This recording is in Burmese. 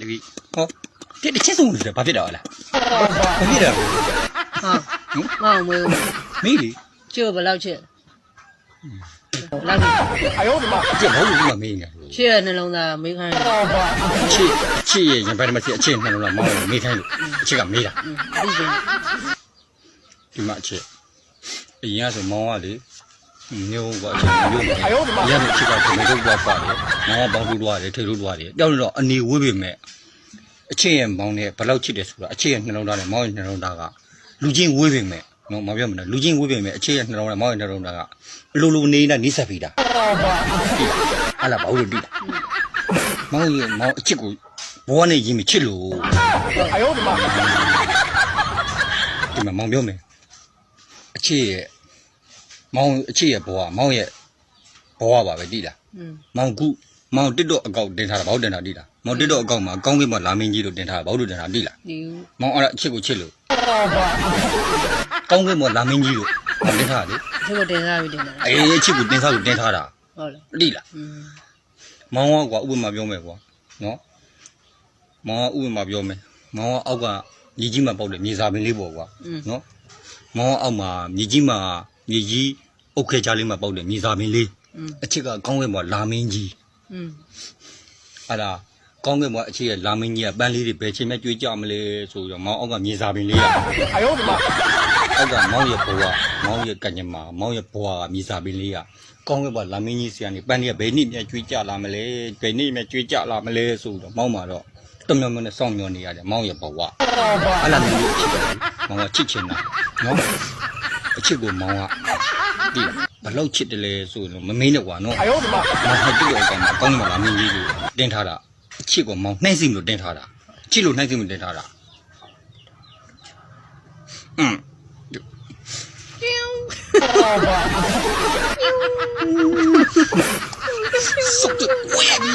ဒီဟောတစ်ချက်ဆုံးလို့ဘာဖြစ်တော့လဲဘာဖြစ်တော့ဟာမောင်မွေး မေးလေ ကျိုးဘယ်လောက်ချစ်လောက်အယောဒီမှာကျက်ဘောလို့ဒီမှာမေးနေ ချစ်ရနှလုံးသားမေးခိုင်းချစ်ရဲ့ရင်ပိုင်းမှာအချင်းနှလုံးသားမောင်းလို့မေးခိုင်းလို့အချစ်ကမေးတာပြီးပြီဒီမှာအချစ်အရင်ကဆိုမောင်းကလေမျိုးကအချစ်မျိုးအယောဒီမှာရတဲ့ချစ်ကဒီလိုတော့ပါတယ်မောင်းကဘောင်းလို့သွားတယ်ထိတ်လို့သွားတယ်တောက်လို့တော့အနေဝေးပေမဲ့အချစ်ရဲ့မောင်းနဲ့ဘယ်လောက်ချစ်တယ်ဆိုတာအချစ်ရဲ့နှလုံးသားနဲ့မောင်းရဲ့နှလုံးသားကလူချင်းဝေးပေမဲ့နော်မပြောမနဲ့လူချင်းဝေးပေမဲ့အချစ်ရဲ့နှလုံးသားမောင်းရဲ့နှလုံးသားကအလိုလိုနေနေတာနေဆက်ပြီးတာဟာလာဘာလို့တိတာမောင်းရဲ့မောင်းအချစ်ကိုဘောနဲ့ရင်မချစ်လို့အယောဒီမှာမောင်းပြောမယ်အချစ်ရဲ့မောင်းအချစ်ရဲ့ဘောကမောင်းရဲ့ဘောကပါပဲတိလားမောင်းကုမောင်းတစ်တော့အကောက်တင်ထားတာဘာလို့တင်တာတိလားမောင်းတစ်တော့အကောက်မှာအကောင်းကင်းမှာလာမင်းကြီးလို့တင်ထားတာဘာလို့တင်တာတိလားမောင်းအဲ့ဒါအချစ်ကိုချစ်လို့ကောင်းကင်းမှာလာမင်းကြီးလို့တင်ထားတယ်ချစ်ကိုတင်ထားပြီတင်တာအေးအချစ်ကိုတင်ထားလို့တင်ထားတာဟုတ်လားတိလားမောင်းကွာဥပမာပြောမယ်ကွာနော်မောင်းဥပမာပြောမယ်မောင်းအောက်ကမြေကြီးမှာပေါက်တယ်မြေစာပင်လေးပေါ့ကွာနော်မောင်းအောက်မှာမြေကြီးမှာမြေကြီးအုတ်ခဲချားလေးမှာပေါက်တယ်မြေစာပင်လေးအချစ်ကကောင်းကင်မှာလာမင်းကြီးအဲ့ဒါကောင်းကင်မှာအချစ်ရဲ့လာမင်းကြီးကပန်းလေးတွေဘယ်ချိန်မှကျွေးကြမလဲဆိုတော့မောင်းအောက်ကမြေစာပင်လေးကအယောဒီမှာအောက်ကမောင်းရဲ့ဘဝမောင်းရဲ့ကညမာမောင်းရဲ့ဘဝကမြေစာပင်လေးကကောင်းကင်မှာလာမင်းကြီးဆီကနေပန်းလေးကဘယ်နည်းမှကျွေးကြလာမလဲဘယ်နည်းမှကျွေးကြလာမလဲဆိုတော့မောင်းမှာတော့တမျောမျောနဲ့စောင့်မျောနေရတယ်မောင်းရဲ့ဘဝအဲ့လာမျိုးအချစ်တယ်မောင်းကချစ်ချင်တာနော်အချစ်ကိုမောင်းကဒီဘလောက်ချစ်တယ်လဲဆိုတော့မမင်းနဲ့ကွာနော်အယောဒီမှာမောင်းဟိုတူတော့ကောင်းမှာကောင်းမှာလာမင်းကြီးကိုတင်ထားတာအချစ်ကိုမောင်းနှိမ့်စိမလို့တင်ထားတာချစ်လို့နှိမ့်စိမလို့တင်ထားတာစုပ်ဝဲပြီ